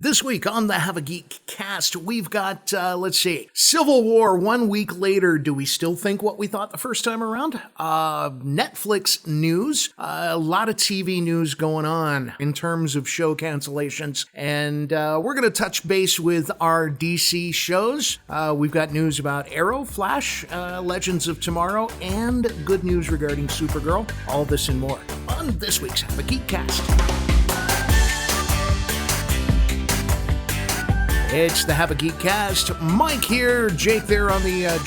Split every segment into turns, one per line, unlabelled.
This week on the Have a Geek cast, we've got, Civil War 1 week later. Do we still think what we thought the first time around? Netflix news, a lot of TV news going on in terms of show cancellations. And we're going to touch base with our DC shows. We've got news about Arrow, Flash, Legends of Tomorrow, and good news regarding Supergirl. All this and more on this week's Have a Geek cast. It's the Have a Geek cast. Mike here, Jake there on the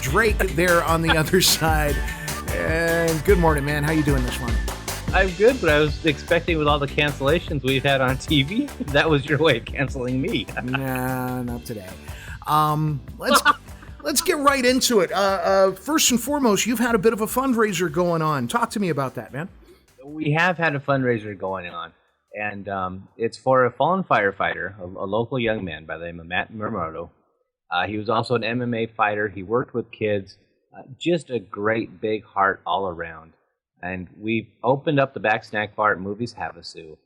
Drake there on the other side. And good morning, man. How you doing this morning?
I'm good, but I was expecting with all the cancellations we've had on TV, that was your way of canceling me.
Nah, not today. Let's get right into it. First and foremost, you've had a bit of a fundraiser going on. Talk to me about that, man.
We have had a fundraiser going on. And it's for a fallen firefighter, a local young man by the name of Matt Muramoto. He was also an MMA fighter. He worked with kids. Just a great big heart all around. And we've opened up the back snack bar at Movies Havasu.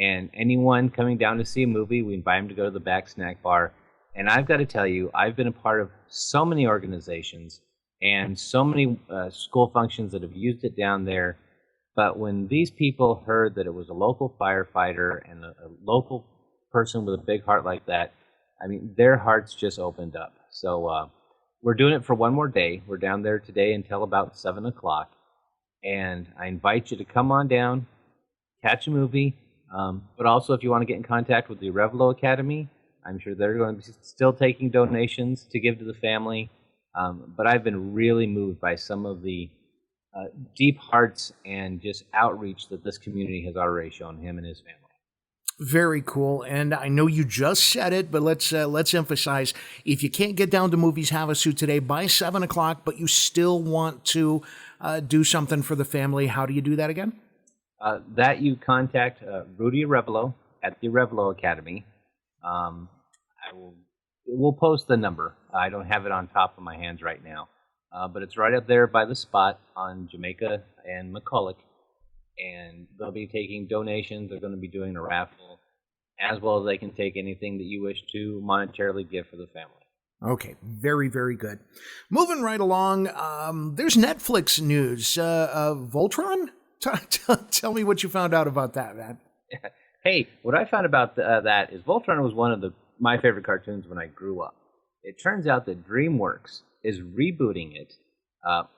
And anyone coming down to see a movie, we invite them to go to the back snack bar. And I've got to tell you, I've been a part of so many organizations and so many school functions that have used it down there. But when these people heard that it was a local firefighter and a local person with a big heart like that, I mean, their hearts just opened up. So we're doing it for one more day. We're down there today until about 7 o'clock. And I invite you to come on down, catch a movie. But also, if you want to get in contact with the Revelo Academy, I'm sure they're going to be still taking donations to give to the family. But I've been really moved by some of the deep hearts and just outreach that this community has already shown him and his family.
Very cool. And I know you just said it, but let's emphasize, if you can't get down to Movies Havasu today by 7 o'clock, but you still want to do something for the family, how do you do that again?
That you contact Rudy Revelo at the Revelo Academy. We'll post the number. I don't have it on top of my hands right now. But it's right up there by the spot on Jamaica and McCulloch. And they'll be taking donations. They're going to be doing a raffle, as well as they can take anything that you wish to monetarily give for the family.
Okay, very, very good. Moving right along, there's Netflix news. Voltron? Tell me what you found out about that, man.
Hey, what I found about that is Voltron was one of my favorite cartoons when I grew up. It turns out that DreamWorks is rebooting it.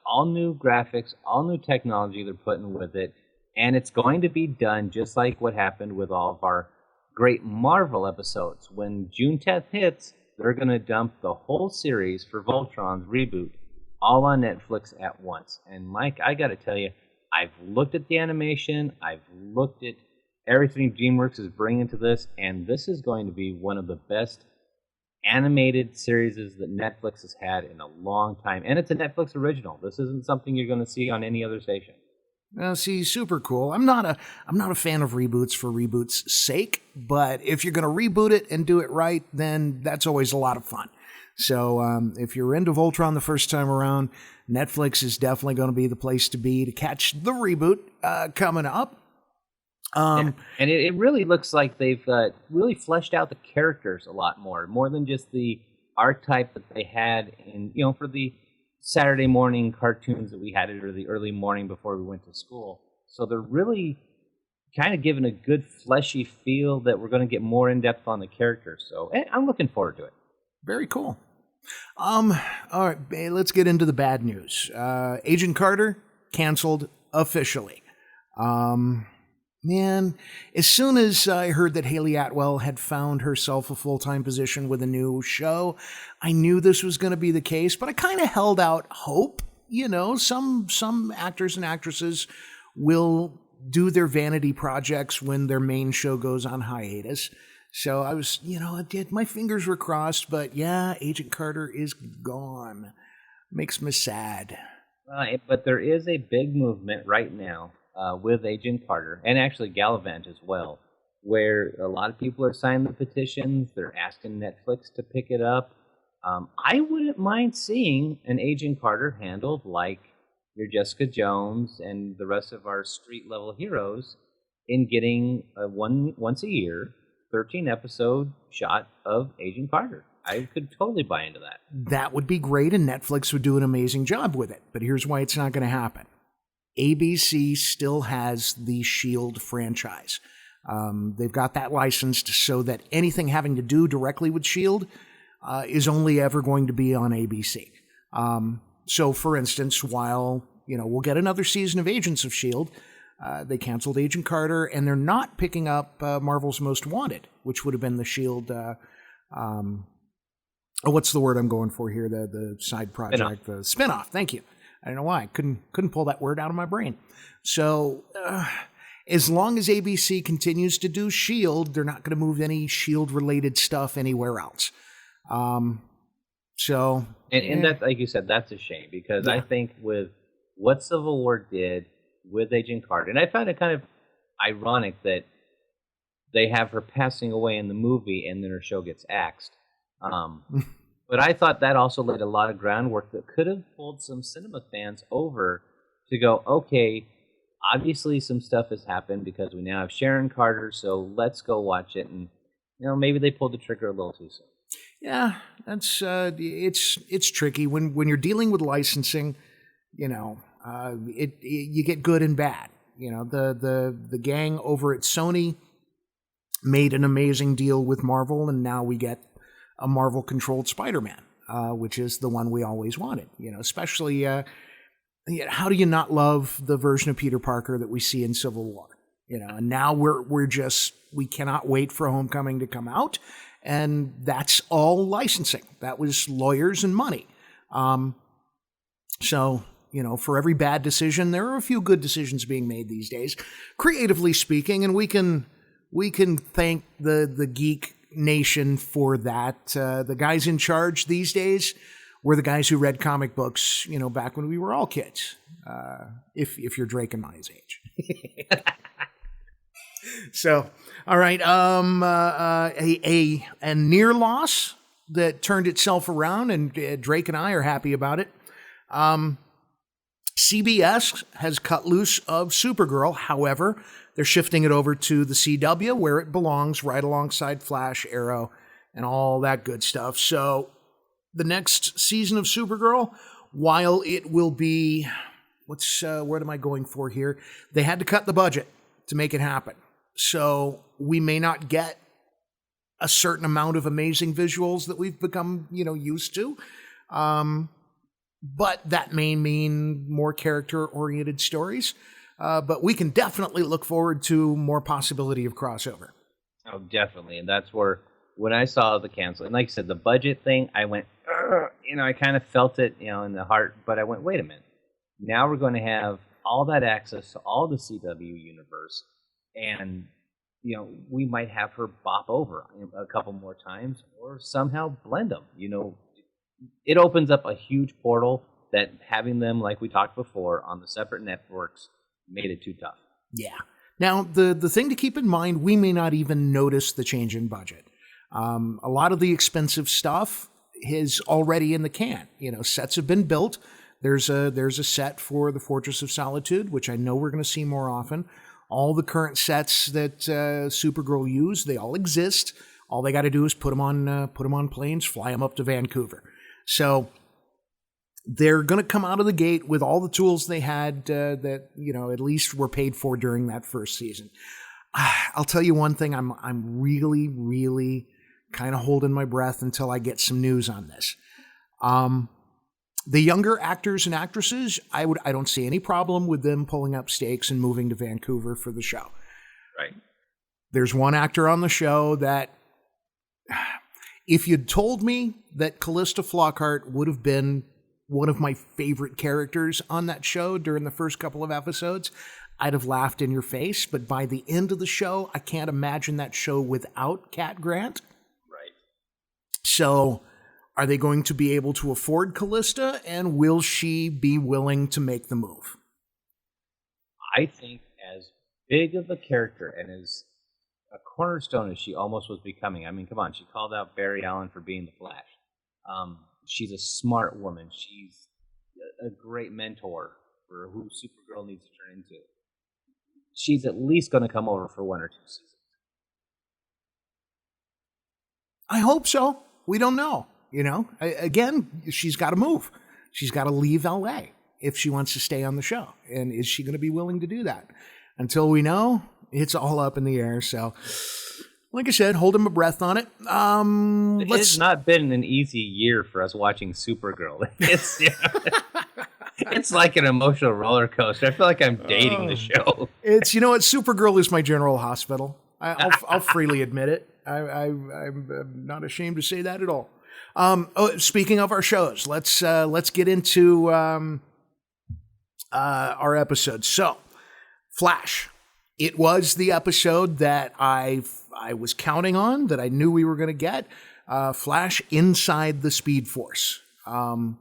All new graphics, all new technology they're putting with it, and it's going to be done just like what happened with all of our great Marvel episodes. When June 10th hits, they're going to dump the whole series for Voltron's reboot all on Netflix at once. And Mike, I got to tell you, I've looked at the animation, I've looked at everything DreamWorks is bringing to this, and this is going to be one of the best animated series that Netflix has had in a long time, and it's a Netflix original. This isn't something you're going to see on any other station.
See, super cool. I'm not a fan of reboots for reboots' sake, but if you're going to reboot it and do it right, then that's always a lot of fun. So if you're into Voltron the first time around, Netflix is definitely going to be the place to be to catch the reboot coming up.
And it really looks like they've really fleshed out the characters a lot more than just the archetype that they had for the Saturday morning cartoons that we had or the early morning before we went to school. So they're really kind of giving a good fleshy feel that we're going to get more in depth on the characters. So I'm looking forward to it.
Very cool. All right, let's get into the bad news. Agent Carter canceled officially. Man, as soon as I heard that Haley Atwell had found herself a full-time position with a new show, I knew this was going to be the case, but I kind of held out hope. You know, some actors and actresses will do their vanity projects when their main show goes on hiatus. So I was, my fingers were crossed, but yeah, Agent Carter is gone. Makes me sad.
But there is a big movement right now with Agent Carter, and actually Gallivant as well, where a lot of people are signing the petitions. They're asking Netflix to pick it up. I wouldn't mind seeing an Agent Carter handled like your Jessica Jones and the rest of our street-level heroes in getting once a year 13-episode shot of Agent Carter. I could totally buy into that.
That would be great, and Netflix would do an amazing job with it. But here's why it's not going to happen. ABC still has the S.H.I.E.L.D. franchise. They've got that licensed so that anything having to do directly with S.H.I.E.L.D. Is only ever going to be on ABC. So, for instance, while we'll get another season of Agents of S.H.I.E.L.D., they canceled Agent Carter, and they're not picking up Marvel's Most Wanted, which would have been the S.H.I.E.L.D. What's the word I'm going for here? The side project, the spinoff. Thank you. I don't know why I couldn't pull that word out of my brain. So as long as ABC continues to do S.H.I.E.L.D., they're not going to move any S.H.I.E.L.D. related stuff anywhere else. And
that, like you said, that's a shame because I think with what Civil War did with Agent Carter, and I found it kind of ironic that they have her passing away in the movie and then her show gets axed. But I thought that also laid a lot of groundwork that could have pulled some cinema fans over to go, okay, obviously some stuff has happened because we now have Sharon Carter, so let's go watch it. And maybe they pulled the trigger a little too soon.
Yeah, that's it's tricky when you're dealing with licensing. You get good and bad. The gang over at Sony made an amazing deal with Marvel, and now we get a Marvel-controlled Spider-Man, which is the one we always wanted. Especially how do you not love the version of Peter Parker that we see in Civil War? And now we cannot wait for Homecoming to come out, and that's all licensing. That was lawyers and money. So for every bad decision, there are a few good decisions being made these days, creatively speaking, and we can thank the geek nation for that. The guys in charge these days were the guys who read comic books, back when we were all kids. If you're Drake and Maya's age. So, all right, a near loss that turned itself around, and Drake and I are happy about it. CBS has cut loose of Supergirl. However, they're shifting it over to the CW, where it belongs, right alongside Flash, Arrow, and all that good stuff. So the next season of Supergirl, while it will be, what am I going for here? They had to cut the budget to make it happen. So we may not get a certain amount of amazing visuals that we've become, used to. But that may mean more character-oriented stories. But we can definitely look forward to more possibility of crossover.
Oh, definitely. And that's where, when I saw the cancel, and like I said, the budget thing, I went, I kind of felt it, in the heart. But I went, wait a minute. Now we're going to have all that access to all the CW universe. And, we might have her bop over a couple more times or somehow blend them. It opens up a huge portal that having them, like we talked before, on the separate networks made it too tough.
Yeah. Now, the thing to keep in mind, we may not even notice the change in budget. A lot of the expensive stuff is already in the can. Sets have been built. There's a set for the Fortress of Solitude, which I know we're going to see more often. All the current sets that Supergirl used, they all exist. All they got to do is put them on planes, fly them up to Vancouver. So they're going to come out of the gate with all the tools they had that at least were paid for during that first season. I'll tell you one thing: I'm really, really kind of holding my breath until I get some news on this. The younger actors and actresses, I don't see any problem with them pulling up stakes and moving to Vancouver for the show.
Right.
There's one actor on the show that, if you'd told me that Callista Flockhart would have been one of my favorite characters on that show during the first couple of episodes, I'd have laughed in your face. But by the end of the show, I can't imagine that show without Cat Grant.
Right.
So are they going to be able to afford Callista, and will she be willing to make the move?
I think as big of a character and as a cornerstone as she almost was becoming. I mean, come on, she called out Barry Allen for being the Flash. She's a smart woman. She's a great mentor for who Supergirl needs to turn into. She's at least going to come over for 1 or 2 seasons.
I hope so. We don't know. Again, she's got to move. She's got to leave LA if she wants to stay on the show. And is she going to be willing to do that? Until we know, it's all up in the air. So, like I said, hold my breath on it.
It's not been an easy year for us watching Supergirl. It's like an emotional roller coaster. I feel like I'm dating the show.
It's, Supergirl is my general hospital. I'll freely admit it. I'm not ashamed to say that at all. Speaking of our shows, let's get into our episodes. So, Flash. It was the episode that I was counting on, that I knew we were going to get. Flash inside the Speed Force. And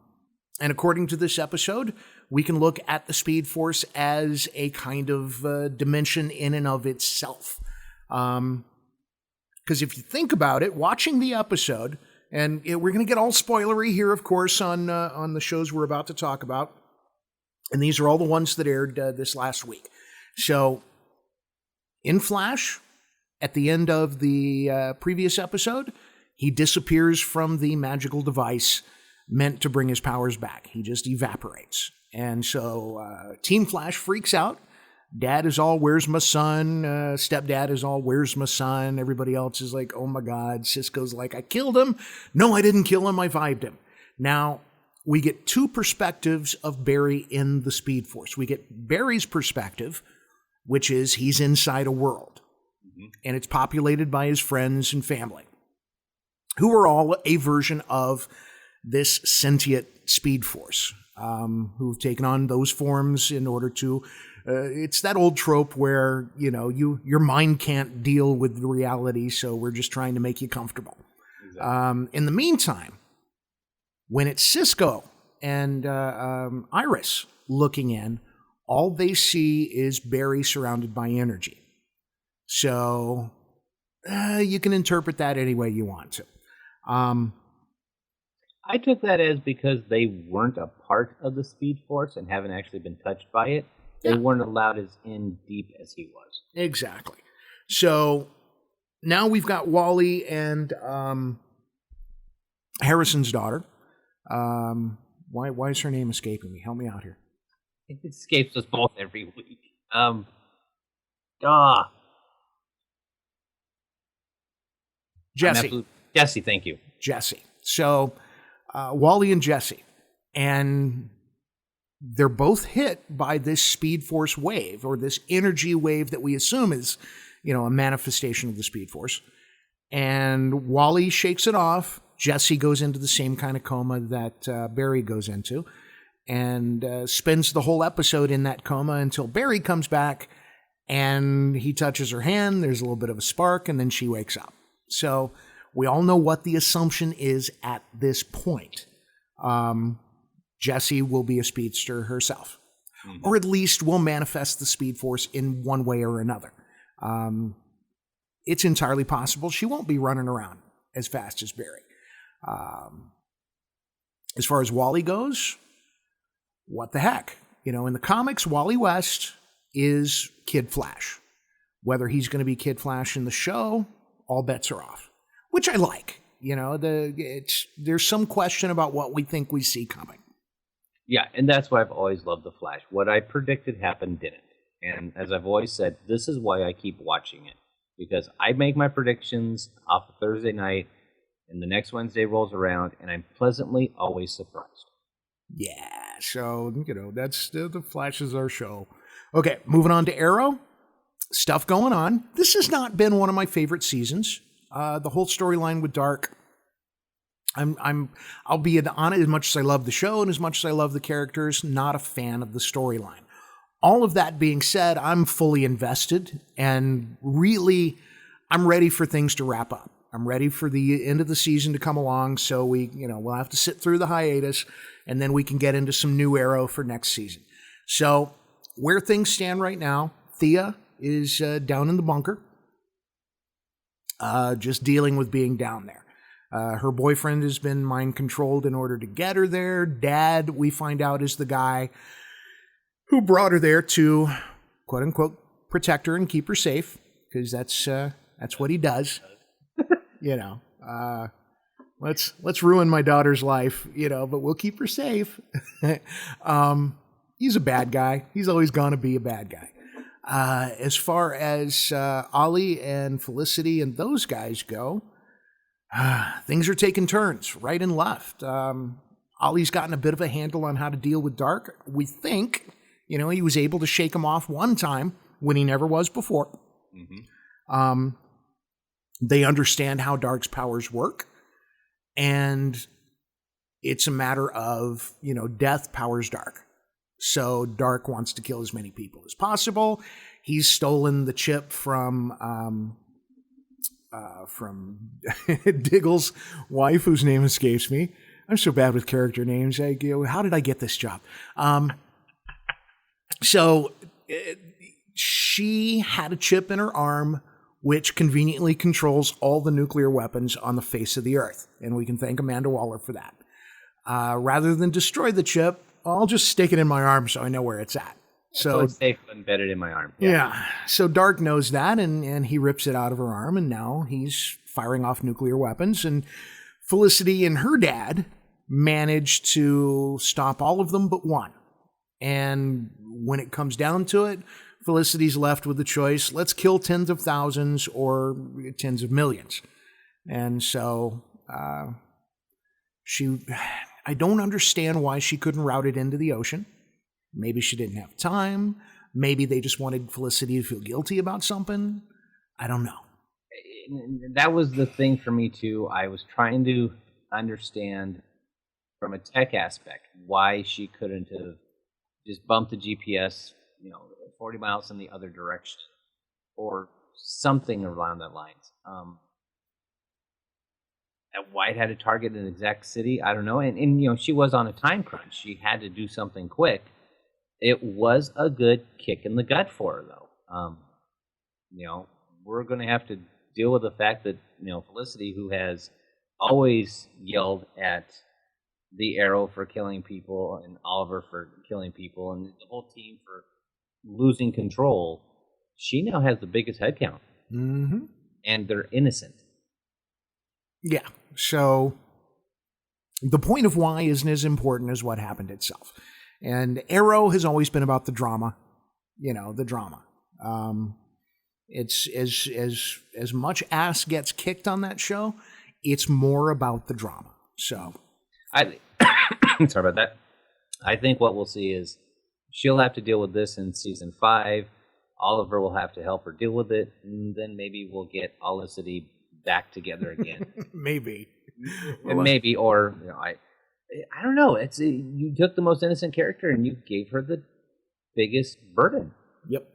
according to this episode, we can look at the Speed Force as a kind of dimension in and of itself. Because if you think about it, watching the episode, and we're going to get all spoilery here, of course, on the shows we're about to talk about. And these are all the ones that aired this last week. So, in Flash, at the end of the previous episode, he disappears from the magical device meant to bring his powers back. He just evaporates. And so Team Flash freaks out. Dad is all, where's my son? Stepdad is all, where's my son? Everybody else is like, oh my God. Cisco's like, I killed him. No, I didn't kill him. I vibed him. Now, we get two perspectives of Barry in the Speed Force. We get Barry's perspective, which is he's inside a world. And it's populated by his friends and family, who are all a version of this sentient Speed Force, who've taken on those forms in order to... it's that old trope where, your mind can't deal with the reality, so we're just trying to make you comfortable. Exactly. In the meantime, when it's Cisco and Iris looking in, all they see is Barry surrounded by energy. So you can interpret that any way you want to.
I took that as because they weren't a part of the Speed Force and haven't actually been touched by it. They weren't allowed as in deep as he was.
Exactly. So now we've got Wally and Harrison's daughter. Why is her name escaping me? Help me out here.
It escapes us both every week.
Jesse.
Jesse, thank you.
Jesse. So Wally and Jesse. And they're both hit by this Speed Force wave, or this energy wave that we assume is, a manifestation of the Speed Force. And Wally shakes it off. Jesse goes into the same kind of coma that Barry goes into, and spends the whole episode in that coma until Barry comes back and he touches her hand. There's a little bit of a spark, and then she wakes up. So we all know what the assumption is at this point. Jessie will be a speedster herself, or at least will manifest the Speed Force in one way or another. It's entirely possible she won't be running around as fast as Barry. As far as Wally goes, what the heck? In the comics, Wally West is Kid Flash. Whether he's going to be Kid Flash in the show, all bets are off, which I like. There's some question about what we think we see coming.
Yeah, and that's why I've always loved The Flash. What I predicted happened didn't. And as I've always said, this is why I keep watching it. Because I make my predictions off of Thursday night, and the next Wednesday rolls around, and I'm pleasantly always surprised.
Yeah, so, that's The Flash is our show. Okay, moving on to Arrow. Stuff going on. This has not been one of my favorite seasons. The whole storyline with Dark... I'll be on it as much as I love the show and as much as I love the characters, not a fan of the storyline. All of that being said, I'm fully invested, and really, I'm ready for things to wrap up. I'm ready for the end of the season to come along, so we'll have to sit through the hiatus, and then we can get into some new Arrow for next season. So, where things stand right now, Thea is down in the bunker, just dealing with being down there. Her boyfriend has been mind-controlled in order to get her there. Dad, we find out, is the guy who brought her there to, quote-unquote, protect her and keep her safe, because that's what he does. Let's ruin my daughter's life, but we'll keep her safe. He's a bad guy. He's always going to be a bad guy. As far as Ollie and Felicity and those guys go, things are taking turns right and left. Ollie's gotten a bit of a handle on how to deal with Dark. We think, he was able to shake him off one time when he never was before. Mm-hmm. They understand how Dark's powers work. And it's a matter of, death powers Dark. So Dark wants to kill as many people as possible. He's stolen the chip from Diggle's wife, whose name escapes me. I'm so bad with character names. How did I get this job? She had a chip in her arm which conveniently controls all the nuclear weapons on the face of the earth. And we can thank Amanda Waller for that. Rather than destroy the chip, I'll just stick it in my arm so I know where it's at.
So it's safe embedded in my arm.
Yeah. So Dark knows that, and he rips it out of her arm, and now he's firing off nuclear weapons. And Felicity and her dad managed to stop all of them but one. And when it comes down to it, Felicity's left with the choice, let's kill tens of thousands or tens of millions. And so I don't understand why she couldn't route it into the ocean. Maybe she didn't have time. Maybe they just wanted Felicity to feel guilty about something. I don't know.
That was the thing for me, too. I was trying to understand from a tech aspect why she couldn't have just bumped the GPS, 40 miles in the other direction or something around that lines. Why it had to target an exact city, I don't know. And she was on a time crunch. She had to do something quick. It was a good kick in the gut for her, though. We're going to have to deal with the fact that, Felicity, who has always yelled at the Arrow for killing people and Oliver for killing people and the whole team for losing control, she now has the biggest head count.
Mm-hmm.
And they're innocent.
Yeah. So the point of why isn't as important as what happened itself. And Arrow has always been about the drama, the drama. It's as much ass gets kicked on that show, it's more about the drama. So
sorry about that. I think what we'll see is she'll have to deal with this in season 5. Oliver will have to help her deal with it, and then maybe we'll get Felicity back together again.
Maybe.
Maybe, or I don't know. It's you took the most innocent character and you gave her the biggest burden.
Yep.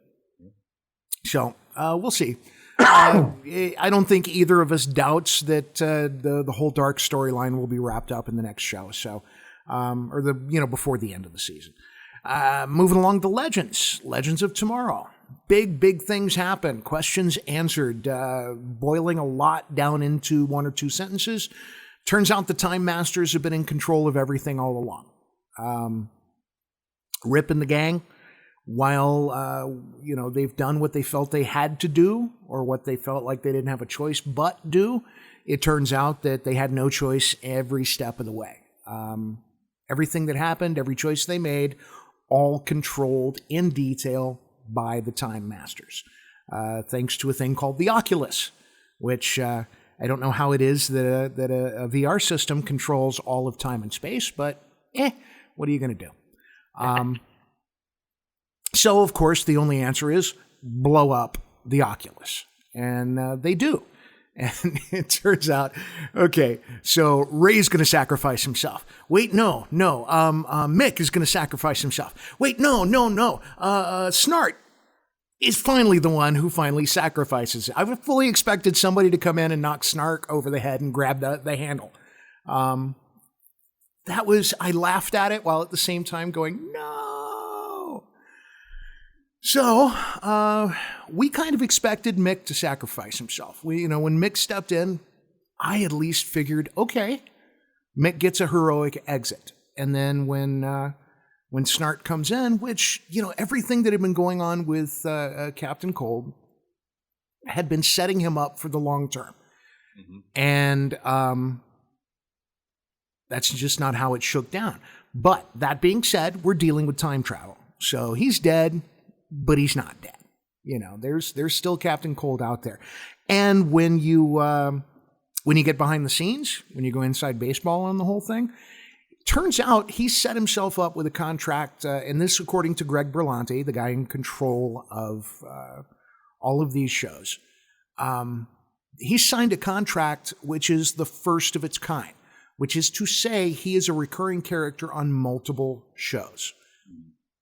So we'll see. I don't think either of us doubts that the whole Dark storyline will be wrapped up in the next show. So, or before the end of the season. Moving along to Legends of Tomorrow. Big things happen. Questions answered. Boiling a lot down into one or two sentences. Turns out the Time Masters have been in control of everything all along. Rip and the gang, while they've done what they felt they had to do, or what they felt like they didn't have a choice but do, it turns out that they had no choice every step of the way. Everything that happened, every choice they made, all controlled in detail by the Time Masters, thanks to a thing called the Oculus, which I don't know how it is that a VR system controls all of time and space, but what are you going to do? So, of course, the only answer is blow up the Oculus. And they do. And it turns out, okay, so Ray's going to sacrifice himself. Wait, no. Mick is going to sacrifice himself. Wait, no. Snart is finally the one who finally sacrifices. I fully expected somebody to come in and knock Snark over the head and grab the handle. I laughed at it while at the same time going, no. So, we kind of expected Mick to sacrifice himself. When Mick stepped in, I at least figured, okay, Mick gets a heroic exit. And then when Snart comes in, which, everything that had been going on with Captain Cold had been setting him up for the long term. And that's just not how it shook down. But that being said, we're dealing with time travel. So he's dead, but he's not dead. You know, there's still Captain Cold out there. And when you get behind the scenes, when you go inside baseball on the whole thing, turns out he set himself up with a contract, and this according to Greg Berlanti, the guy in control of all of these shows. He signed a contract which is the first of its kind, which is to say he is a recurring character on multiple shows.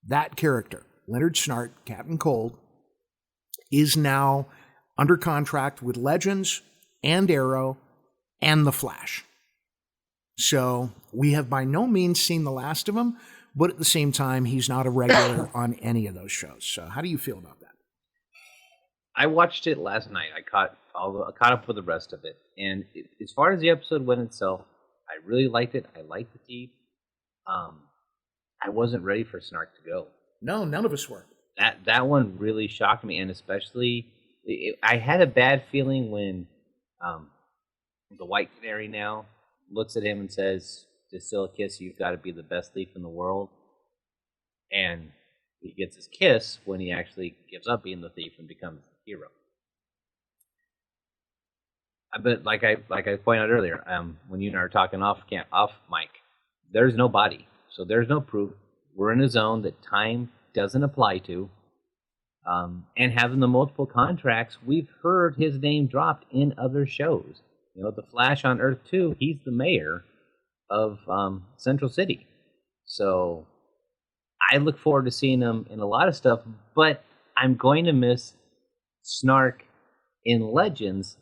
That character, Leonard Snart, Captain Cold, is now under contract with Legends and Arrow and The Flash. So we have by no means seen the last of him, but at the same time, he's not a regular on any of those shows. So how do you feel about that?
I watched it last night. I caught up with the rest of it. And as far as the episode went itself, I really liked it. I liked the team. I wasn't ready for Snark to go.
No, none of us were.
That one really shocked me, and especially I had a bad feeling when the White Canary now looks at him and says, "To steal a kiss, you've got to be the best thief in the world." And he gets his kiss when he actually gives up being the thief and becomes the hero. But like I pointed out earlier, when you and I were talking off mic, there's no body, so there's no proof. We're in a zone that time doesn't apply to, and having the multiple contracts, we've heard his name dropped in other shows. You know, The Flash on Earth 2, he's the mayor of Central City. So I look forward to seeing him in a lot of stuff, but I'm going to miss Snark in Legends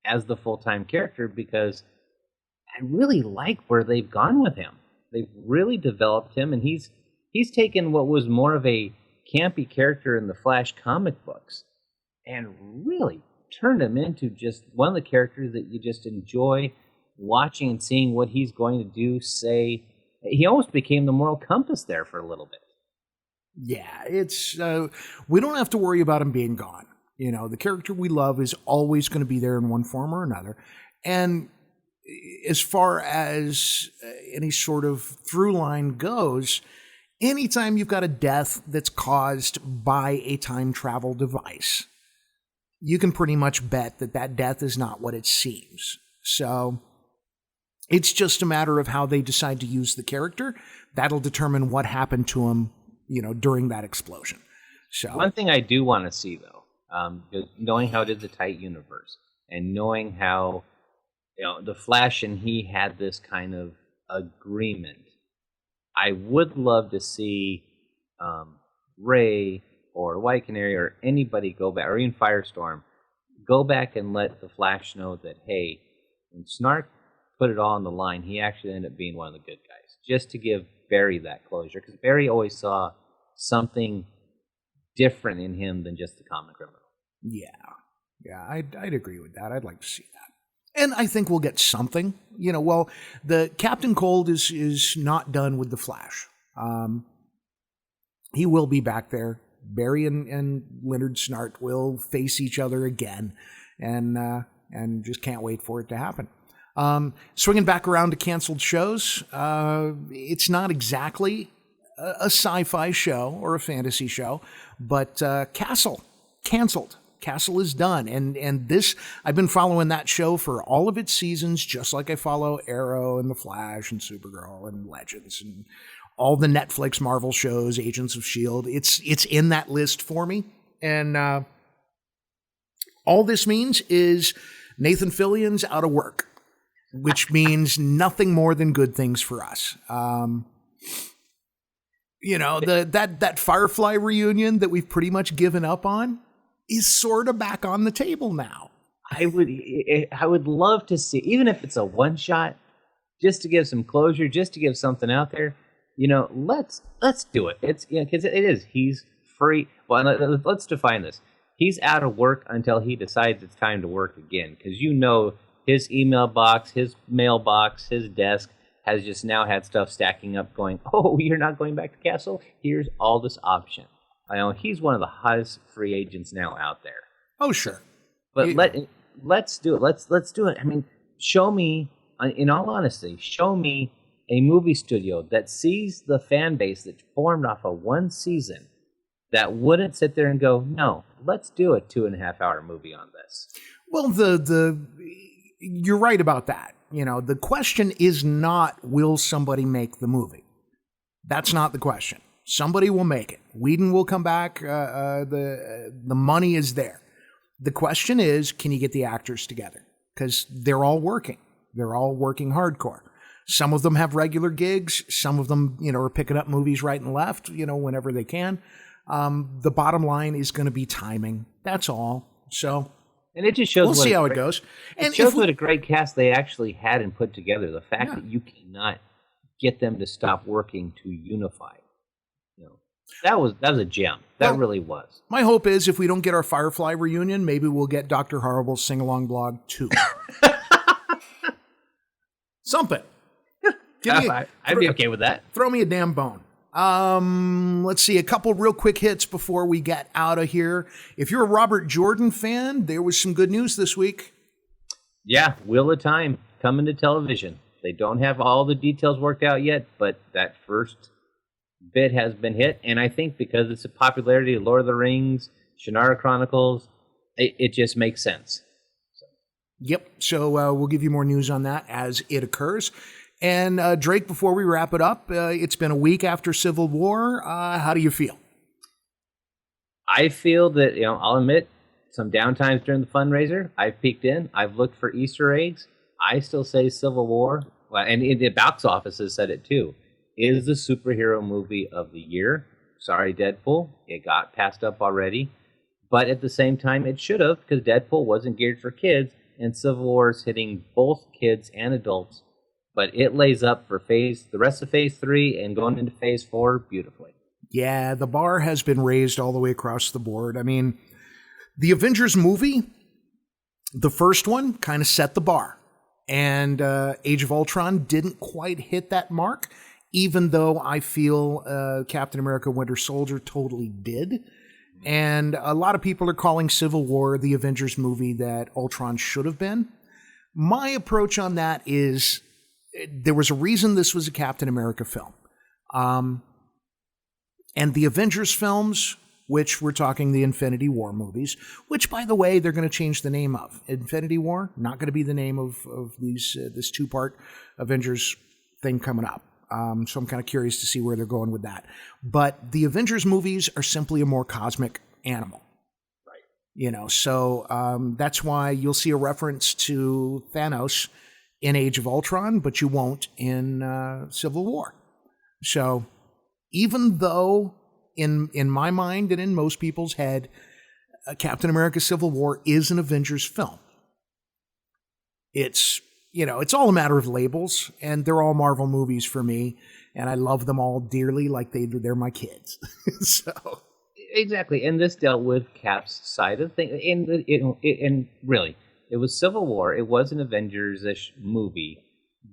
as the full-time character because I really like where they've gone with him. They've really developed him, and he's taken what was more of a campy character in the Flash comic books and really turned him into just one of the characters that you just enjoy watching and seeing what he's going to do, say. He almost became the moral compass there for a little bit.
Yeah, it's we don't have to worry about him being gone. You know, the character we love is always going to be there in one form or another. And as far as any sort of through line goes, anytime you've got a death that's caused by a time travel device, you can pretty much bet that death is not what it seems. So it's just a matter of how they decide to use the character. That'll determine what happened to him, you know, during that explosion. So
one thing I do want to see, though, knowing how it is a tight universe and knowing how, you know, the Flash and he had this kind of agreement, I would love to see Ray or White Canary or anybody go back, or even Firestorm, go back and let the Flash know that, hey, when Snark put it all on the line, he actually ended up being one of the good guys, just to give Barry that closure, because Barry always saw something different in him than just the common criminal. Yeah,
I'd agree with that. I'd like to see that. And I think we'll get something. You know, well, the Captain Cold is not done with the Flash. He will be back there. Barry and Leonard Snart will face each other again, and just can't wait for it to happen. Swinging back around to canceled shows, it's not exactly a sci-fi show or a fantasy show, but Castle, canceled. Castle is done, and this, I've been following that show for all of its seasons, just like I follow Arrow and The Flash and Supergirl and Legends and all the Netflix Marvel shows, Agents of S.H.I.E.L.D. It's in that list for me. And all this means is Nathan Fillion's out of work, which means nothing more than good things for us. You know, that Firefly reunion that we've pretty much given up on is sort of back on the table now.
I would love to see, even if it's a one shot, just to give some closure, just to give something out there. You know, let's do it. It's, you know, because it is. He's free. Well, let's define this. He's out of work until he decides it's time to work again. Because you know, his email box, his mailbox, his desk has just now had stuff stacking up, going, "Oh, you're not going back to Castle? Here's all this option." I know he's one of the hottest free agents now out there.
Oh, sure.
But let's do it. Let's do it. I mean, show me, in all honesty, show me a movie studio that sees the fan base that formed off of one season that wouldn't sit there and go, no, let's do a 2.5-hour movie on this.
Well, you're right about that. You know, the question is not, will somebody make the movie? That's not the question. Somebody will make it. Whedon will come back. The money is there. The question is, can you get the actors together? Because they're all working. They're all working hardcore. Some of them have regular gigs. Some of them, you know, are picking up movies right and left, you know, whenever they can. The bottom line is going to be timing. That's all. So,
and it just shows.
We'll see how it goes.
And it shows what a great cast they actually had and put together. The fact that you cannot get them to stop working to unify. You know, that was a gem. That really was. My
hope is if we don't get our Firefly reunion, maybe we'll get Dr. Horrible's sing-along blog too. Something.
I'd be okay with that.
Throw me a damn bone. Let's see, a couple real quick hits before we get out of here. If you're a Robert Jordan fan, there was some good news this week.
Yeah, Wheel of Time coming to television. They don't have all the details worked out yet, but that first bit has been hit, and I think because it's a popularity of Lord of the Rings, Shannara Chronicles, it just makes sense.
Yep, so we'll give you more news on that as it occurs. And Drake, before we wrap it up, it's been a week after Civil War. How do you feel?
I feel that, you know, I'll admit, some downtimes during the fundraiser, I've peeked in, I've looked for Easter eggs. I still say Civil War, and the box office has said it too, is the superhero movie of the year. Sorry, Deadpool, it got passed up already. But at the same time, it should have, because Deadpool wasn't geared for kids, and Civil War is hitting both kids and adults. But it lays up for the rest of Phase 3 and going into Phase 4 beautifully.
Yeah, the bar has been raised all the way across the board. I mean, the Avengers movie, the first one, kind of set the bar. And Age of Ultron didn't quite hit that mark, even though I feel Captain America Winter Soldier totally did. And a lot of people are calling Civil War the Avengers movie that Ultron should have been. My approach on that is there was a reason this was a Captain America film. And the Avengers films, which we're talking the Infinity War movies, which, by the way, they're going to change the name of. Infinity War, not going to be the name of this two-part Avengers thing coming up. So I'm kind of curious to see where they're going with that. But the Avengers movies are simply a more cosmic animal. Right. You know, so that's why you'll see a reference to Thanos in Age of Ultron, but you won't in Civil War. So even though in my mind and in most people's head, Captain America Civil War is an Avengers film, it's, you know, it's all a matter of labels, and they're all Marvel movies for me, and I love them all dearly like they're my kids. So
exactly, and this dealt with Cap's side of things, and really, it was Civil War. It was an Avengers-ish movie,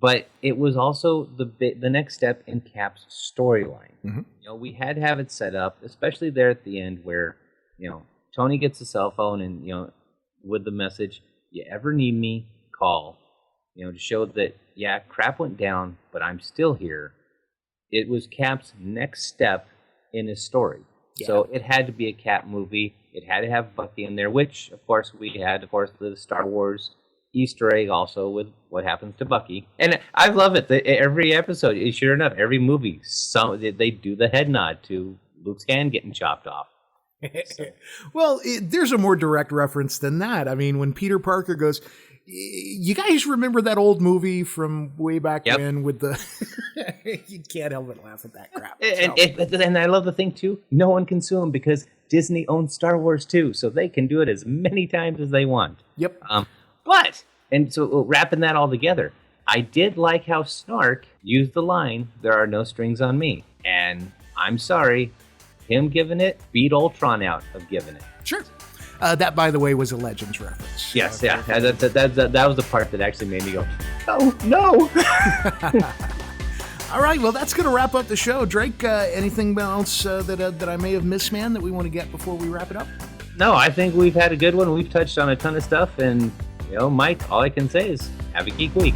but it was also the next step in Cap's storyline. Mm-hmm. You know, we had to have it set up, especially there at the end where, you know, Tony gets a cell phone and, you know, with the message, "You ever need me, call." You know, to show that, yeah, crap went down, but I'm still here. It was Cap's next step in his story. Yeah. So it had to be a Cap movie. It had to have Bucky in there, which, of course, we had, the Star Wars Easter egg also with what happens to Bucky. And I love it. Every episode, sure enough, every movie, they do the head nod to Luke's hand getting chopped off. So.
Well, there's a more direct reference than that. I mean, when Peter Parker goes, you guys remember that old movie from way back when with the... You can't help but laugh at that crap.
And I love the thing, too. No one can sue them because Disney owns Star Wars, too, so they can do it as many times as they want.
Yep.
And so wrapping that all together, I did like how Snark used the line, "There are no strings on me." And I'm sorry, him giving it beat Ultron out of giving it.
Sure. That, by the way, was a Legends reference.
Yes, yeah. That was the part that actually made me go, "Oh, no."
All right, well, that's going to wrap up the show. Drake, anything else that I may have missed, man, that we want to get before we wrap it up?
No, I think we've had a good one. We've touched on a ton of stuff, and Mike, all I can say is have a geek week.